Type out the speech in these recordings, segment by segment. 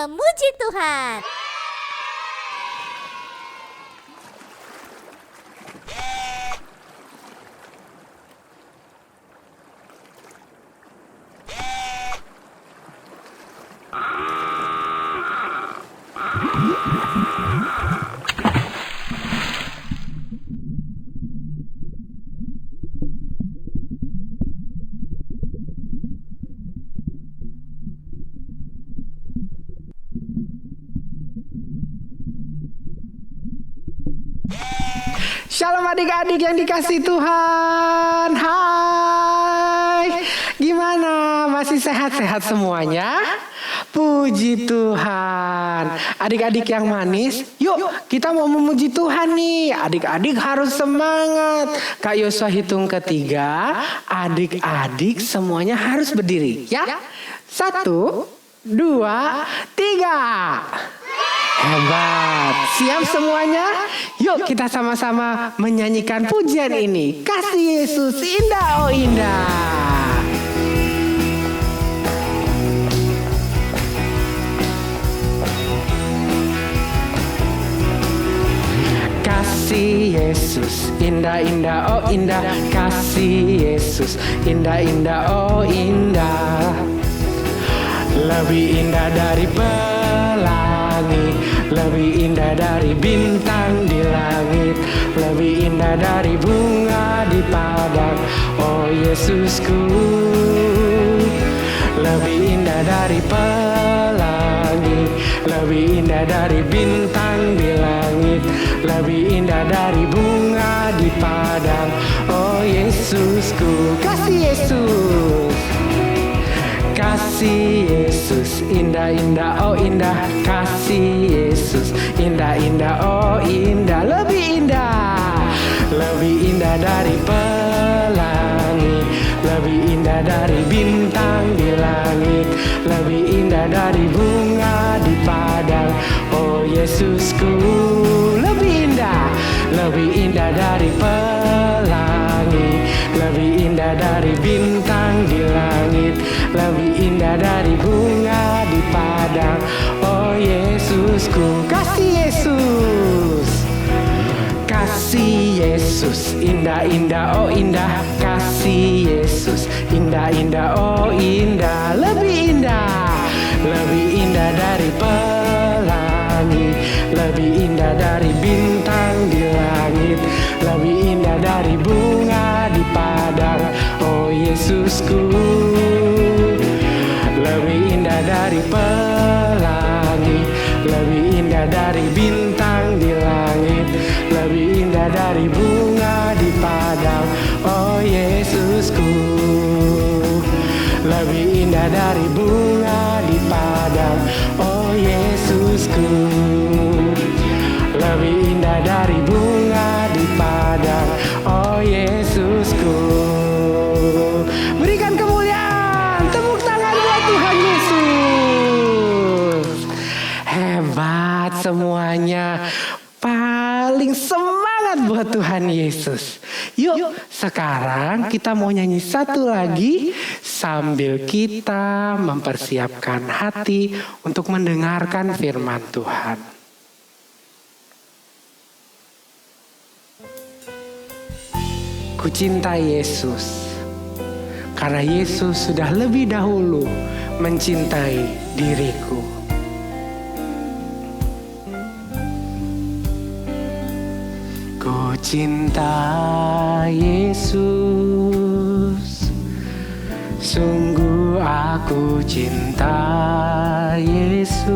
memuji Tuhan. Shalom adik-adik yang dikasih Tuhan. Hai, gimana? Masih sehat-sehat semuanya? Puji Tuhan. Adik-adik yang manis, yuk kita mau memuji Tuhan nih. Adik-adik harus semangat. Kak Yosua hitung ketiga, adik-adik semuanya harus berdiri ya. 1, 2, 3. Hebat. Siap semuanya? Yuk kita sama-sama menyanyikan pujian ini. Kasih Yesus indah, oh indah. Kasih Yesus indah-indah, oh indah. Kasih Yesus indah-indah, oh indah. Lebih indah dari pelangi, lebih indah dari bintang di langit, lebih indah dari bunga di padang, oh Yesusku. Lebih indah dari pelangi, lebih indah dari bintang di langit, lebih indah dari bunga di padang, oh Yesusku. Kasih Yesus. Kasih Yesus indah-indah, oh indah. Kasih Yesus indah-indah, oh indah. Lebih indah, lebih indah dari pelangi, lebih indah dari bintang di langit, lebih indah dari bunga di padang, oh Yesusku. Lebih indah dari pelangi, lebih indah dari bintang di langit, lebih indah dari bunga di padang, oh Yesusku. Kasih Yesus. Kasih Yesus indah-indah, oh indah. Kasih Yesus indah-indah, oh indah. Lebih indah dari pelangi, lebih indah dari bintang di langit, lebih indah dari bunga di padang, oh Yesusku. Lebih indah dari pelangi, lebih indah dari bintang di langit, lebih indah dari bunga di padang, oh Yesusku. Lebih indah dari bunga di padang, oh Yesusku. Lebih indah dari bunga di padang, oh Yesusku. Berikan kemuliaan, tepuk tangan buat Tuhan Yesus. Hebat semuanya. Paling semangat buat Tuhan Yesus. Yuk sekarang kita mau nyanyi satu lagi sambil kita mempersiapkan hati untuk mendengarkan firman Tuhan. Ku cinta Yesus karena Yesus sudah lebih dahulu mencintai diriku. Ku cinta Yesus, sungguh aku cinta Yesus,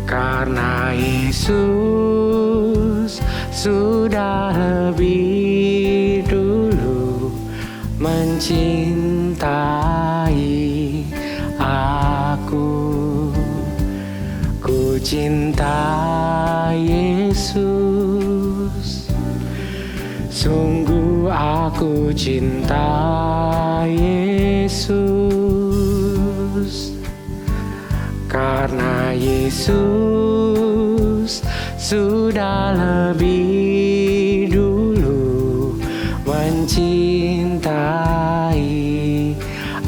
karena Yesus sudah lebih dulu mencintai aku. Ku cinta Yesus, sungguh aku cinta Yesus, karena Yesus sudah lebih dulu mencintai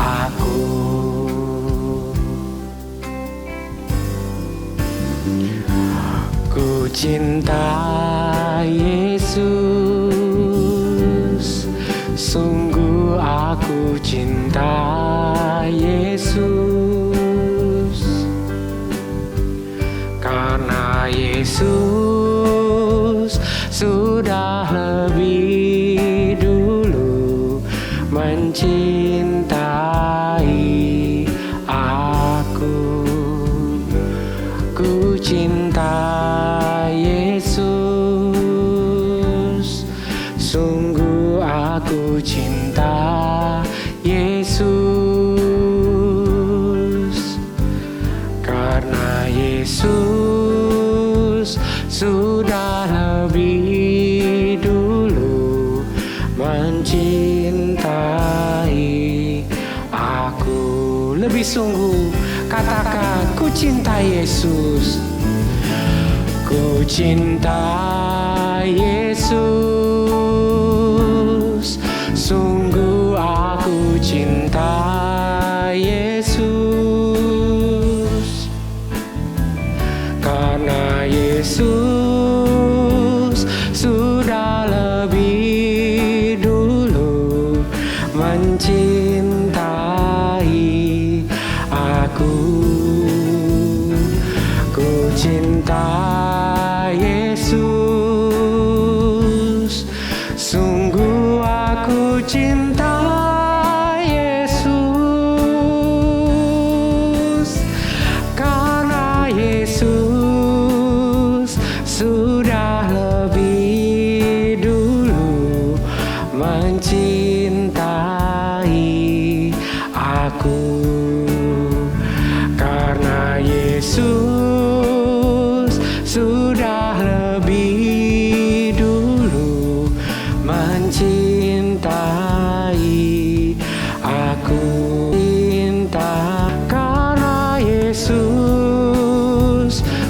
aku. sudah lebih dulu mencintai aku. Ku cinta Yesus, sungguh aku cinta Yesus, karena Yesus sudah lebih dulu mencintai aku. Lebih sungguh, katakan, ku cinta Yesus. Ku cinta Yesus, sungguh aku cinta Yesus, karena Yesus sudah lebih dulu mencintai aku. Ku cinta Yesus, sungguh aku cinta Yesus, karena Yesus sudah lebih dulu mencintai aku, karena Yesus sudah lebih dulu mencintai aku. Cinta, karena Yesus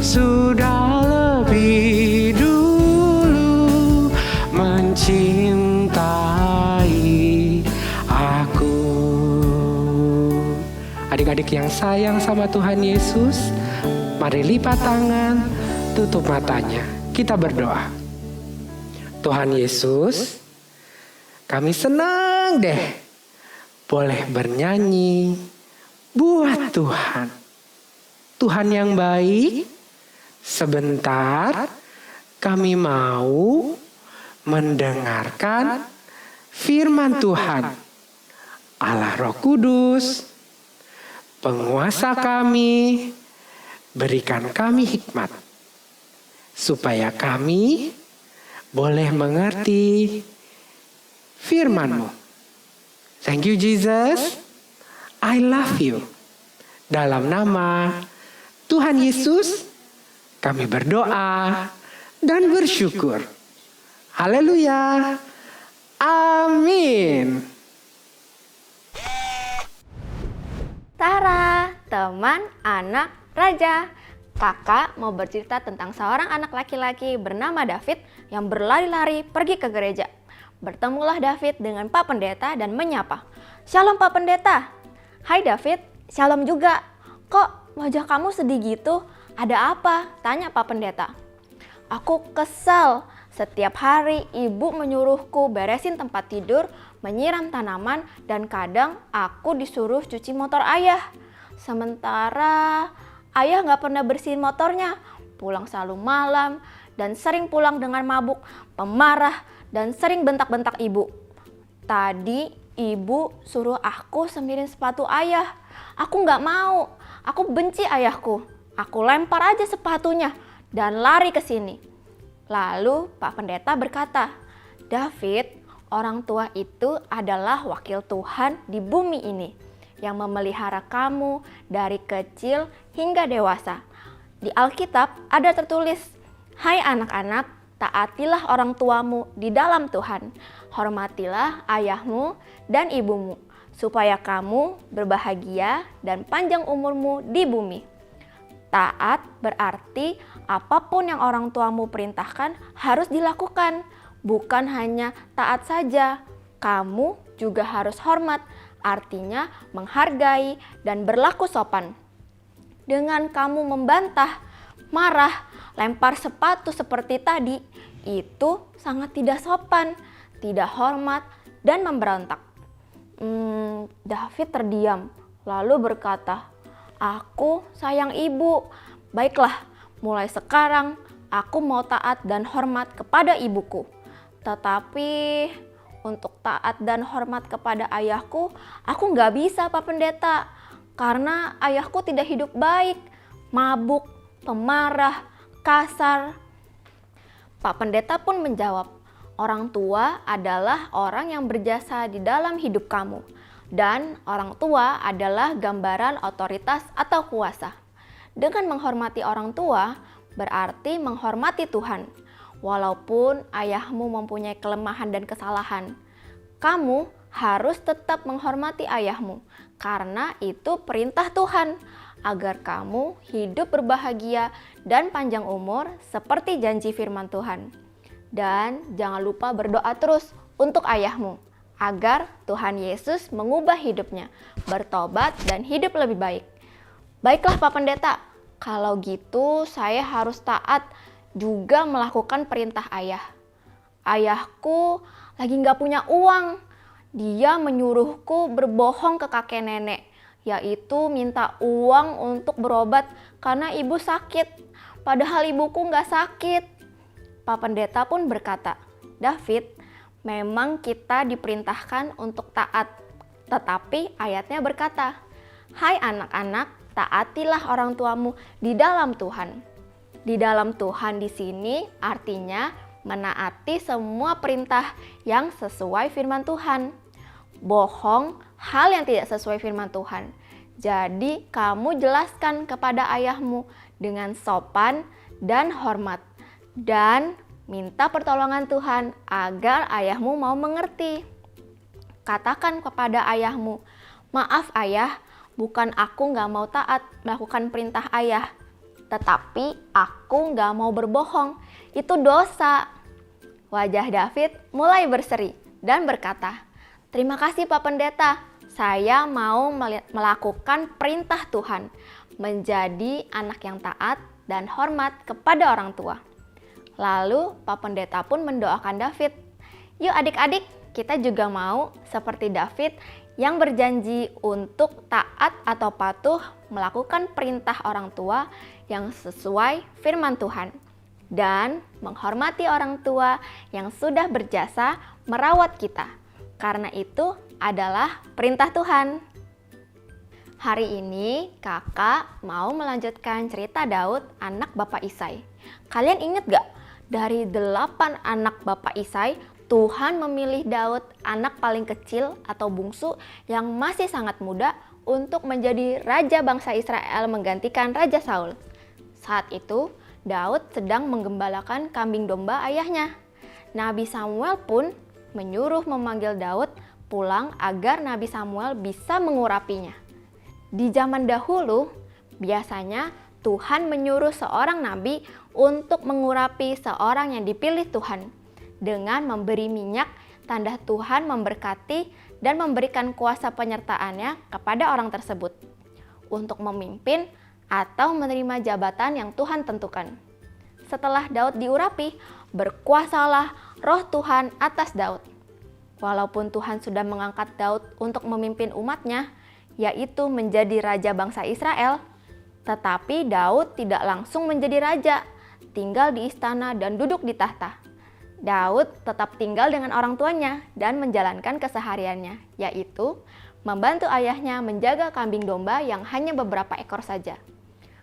sudah lebih dulu mencintai aku. Adik-adik yang sayang sama Tuhan Yesus, mari lipat tangan, tutup matanya, kita berdoa. Tuhan Yesus, kami senang deh boleh bernyanyi buat Tuhan. Tuhan yang baik, sebentar kami mau mendengarkan firman Tuhan. Allah Roh Kudus, penguasa kami, berikan kami hikmat, supaya kami boleh mengerti firman-Mu. Thank you Jesus, I love you. Dalam nama Tuhan Yesus, kami berdoa dan bersyukur. Haleluya, amin. Tara, teman anak raja. Kakak mau bercerita tentang seorang anak laki-laki bernama David yang berlari-lari pergi ke gereja. Bertemulah David dengan Pak Pendeta dan menyapa. "Shalom Pak Pendeta." "Hai David." "Shalom juga." "Kok wajah kamu sedih gitu? Ada apa?" tanya Pak Pendeta. "Aku kesal. Setiap hari ibu menyuruhku beresin tempat tidur, menyiram tanaman, dan kadang aku disuruh cuci motor ayah. Sementara ayah gak pernah bersihin motornya, pulang selalu malam, dan sering pulang dengan mabuk, pemarah, dan sering bentak-bentak ibu. Tadi ibu suruh aku semirin sepatu ayah. Aku gak mau, aku benci ayahku. Aku lempar aja sepatunya dan lari ke sini." Lalu Pak Pendeta berkata, "David, orang tua itu adalah wakil Tuhan di bumi ini yang memelihara kamu dari kecil hingga dewasa. Di Alkitab ada tertulis, 'Hai anak-anak, taatilah orang tuamu di dalam Tuhan. Hormatilah ayahmu dan ibumu, supaya kamu berbahagia dan panjang umurmu di bumi.' Taat berarti apapun yang orang tuamu perintahkan harus dilakukan. Bukan hanya taat saja, kamu juga harus hormat, artinya menghargai dan berlaku sopan. Dengan kamu membantah, marah, lempar sepatu seperti tadi, itu sangat tidak sopan, tidak hormat, dan memberontak." David terdiam, lalu berkata, "Aku sayang ibu. Baiklah, mulai sekarang aku mau taat dan hormat kepada ibuku. Tetapi untuk taat dan hormat kepada ayahku, aku nggak bisa Pak Pendeta. Karena ayahku tidak hidup baik, mabuk, pemarah, kasar. Pak Pendeta pun menjawab, orang tua adalah orang yang berjasa di dalam hidup kamu. Dan orang tua adalah gambaran otoritas atau kuasa. Dengan menghormati orang tua, berarti menghormati Tuhan. Walaupun ayahmu mempunyai kelemahan dan kesalahan, kamu harus tetap menghormati ayahmu. Karena itu perintah Tuhan, agar kamu hidup berbahagia dan panjang umur seperti janji firman Tuhan. Dan jangan lupa berdoa terus untuk ayahmu, agar Tuhan Yesus mengubah hidupnya, bertobat dan hidup lebih baik. Baiklah Pak Pendeta, kalau gitu saya harus taat juga melakukan perintah ayah. Ayahku lagi gak punya uang. Dia menyuruhku berbohong ke kakek nenek, yaitu minta uang untuk berobat karena ibu sakit. Padahal ibuku gak sakit. Pak Pendeta pun berkata, David, memang kita diperintahkan untuk taat. Tetapi ayatnya berkata, hai anak-anak, taatilah orang tuamu di dalam Tuhan. Di dalam Tuhan di sini artinya menaati semua perintah yang sesuai firman Tuhan. Bohong hal yang tidak sesuai firman Tuhan. Jadi kamu jelaskan kepada ayahmu dengan sopan dan hormat. Dan minta pertolongan Tuhan agar ayahmu mau mengerti. Katakan kepada ayahmu, maaf ayah, bukan aku gak mau taat melakukan perintah ayah. Tetapi aku gak mau berbohong, itu dosa. Wajah David mulai berseri dan berkata, terima kasih Pak Pendeta, saya mau melakukan perintah Tuhan, menjadi anak yang taat dan hormat kepada orang tua. Lalu Pak Pendeta pun mendoakan David. Yuk adik-adik, kita juga mau seperti David yang berjanji untuk taat atau patuh melakukan perintah orang tua yang sesuai firman Tuhan. Dan menghormati orang tua yang sudah berjasa merawat kita. Karena itu adalah perintah Tuhan. Hari ini kakak mau melanjutkan cerita Daud anak Bapak Isai. Kalian ingat gak? Dari 8 anak Bapak Isai, Tuhan memilih Daud anak paling kecil atau bungsu yang masih sangat muda untuk menjadi raja bangsa Israel menggantikan Raja Saul. Saat itu Daud sedang menggembalakan kambing domba ayahnya. Nabi Samuel pun menyuruh memanggil Daud pulang agar Nabi Samuel bisa mengurapinya. Di zaman dahulu, biasanya Tuhan menyuruh seorang nabi untuk mengurapi seorang yang dipilih Tuhan dengan memberi minyak, tanda Tuhan memberkati dan memberikan kuasa penyertaannya kepada orang tersebut untuk memimpin atau menerima jabatan yang Tuhan tentukan. Setelah Daud diurapi, berkuasalah roh Tuhan atas Daud. Walaupun Tuhan sudah mengangkat Daud untuk memimpin umatnya, yaitu menjadi raja bangsa Israel, tetapi Daud tidak langsung menjadi raja, tinggal di istana dan duduk di tahta. Daud tetap tinggal dengan orang tuanya dan menjalankan kesehariannya, yaitu membantu ayahnya menjaga kambing domba yang hanya beberapa ekor saja.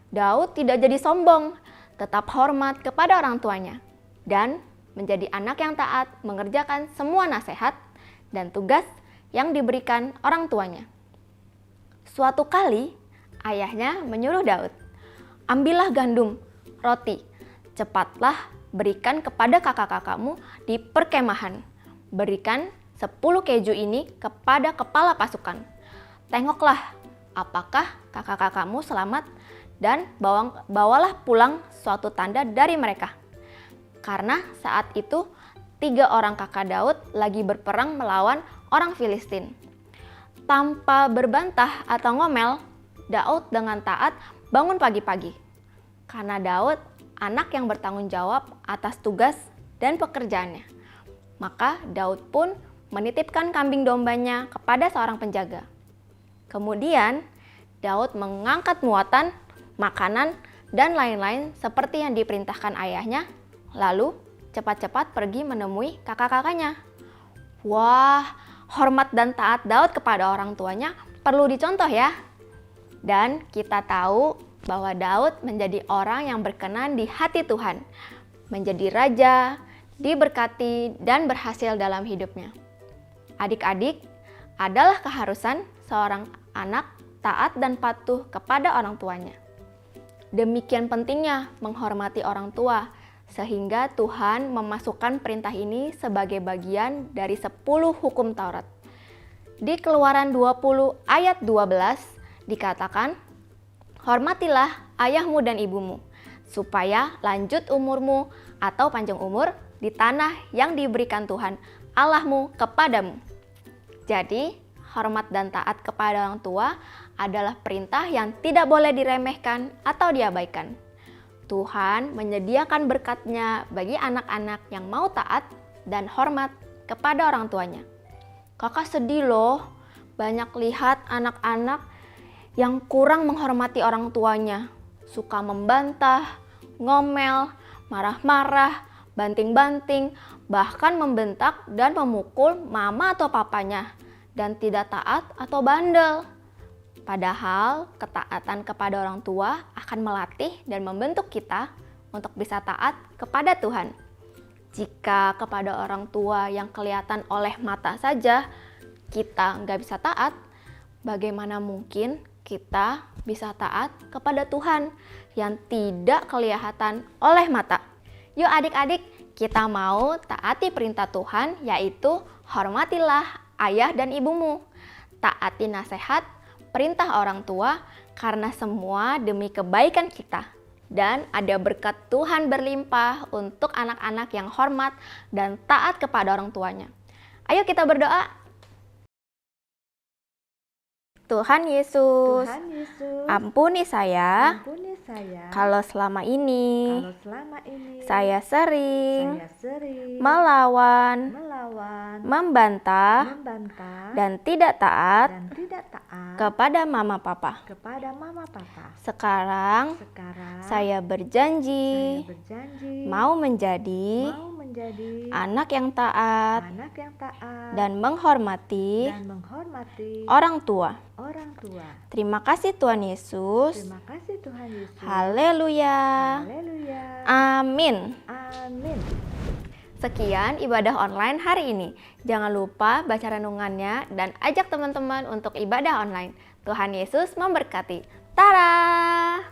Daud tidak jadi sombong, tetap hormat kepada orang tuanya, dan menjadi anak yang taat mengerjakan semua nasihat dan tugas yang diberikan orang tuanya. Suatu kali, ayahnya menyuruh Daud, ambillah gandum, roti, cepatlah berikan kepada kakak-kakakmu di perkemahan. Berikan 10 keju ini kepada kepala pasukan. Tengoklah apakah kakak-kakakmu selamat dan bawalah pulang suatu tanda dari mereka. Karena saat itu 3 orang kakak Daud lagi berperang melawan orang Filistin. Tanpa berbantah atau ngomel, Daud dengan taat bangun pagi-pagi. Karena Daud anak yang bertanggung jawab atas tugas dan pekerjaannya. Maka Daud pun menitipkan kambing dombanya kepada seorang penjaga. Kemudian Daud mengangkat muatan, makanan, dan lain-lain seperti yang diperintahkan ayahnya, lalu cepat-cepat pergi menemui kakak-kakaknya. Wah, hormat dan taat Daud kepada orang tuanya perlu dicontoh ya. Dan kita tahu bahwa Daud menjadi orang yang berkenan di hati Tuhan, menjadi raja, diberkati, dan berhasil dalam hidupnya. Adik-adik, adalah keharusan seorang anak taat dan patuh kepada orang tuanya. Demikian pentingnya menghormati orang tua, sehingga Tuhan memasukkan perintah ini sebagai bagian dari 10 hukum Taurat. Di Keluaran 20 ayat 12 dikatakan, "Hormatilah ayahmu dan ibumu, supaya lanjut umurmu atau panjang umur di tanah yang diberikan Tuhan Allahmu kepadamu." Jadi, hormat dan taat kepada orang tua adalah perintah yang tidak boleh diremehkan atau diabaikan. Tuhan menyediakan berkat-Nya bagi anak-anak yang mau taat dan hormat kepada orang tuanya. Kakak sedih loh, banyak lihat anak-anak yang kurang menghormati orang tuanya, suka membantah, ngomel, marah-marah, banting-banting, bahkan membentak dan memukul mama atau papanya, dan tidak taat atau bandel. Padahal ketaatan kepada orang tua akan melatih dan membentuk kita untuk bisa taat kepada Tuhan. Jika kepada orang tua yang kelihatan oleh mata saja kita nggak bisa taat, bagaimana mungkin kita bisa taat kepada Tuhan yang tidak kelihatan oleh mata? Yuk adik-adik, kita mau taati perintah Tuhan, yaitu hormatilah ayah dan ibumu. Taati nasihat, perintah orang tua, karena semua demi kebaikan kita. Dan ada berkat Tuhan berlimpah untuk anak-anak yang hormat dan taat kepada orang tuanya. Ayo kita berdoa. Tuhan Yesus, ampuni saya, kalau selama ini saya sering melawan, membantah, dan tidak taat kepada mama papa. Sekarang saya berjanji mau menjadi anak yang taat dan menghormati orang tua. Terima kasih Tuhan Yesus. Haleluya. Amin. Sekian ibadah online hari ini. Jangan lupa baca renungannya dan ajak teman-teman untuk ibadah online. Tuhan Yesus memberkati. Tara!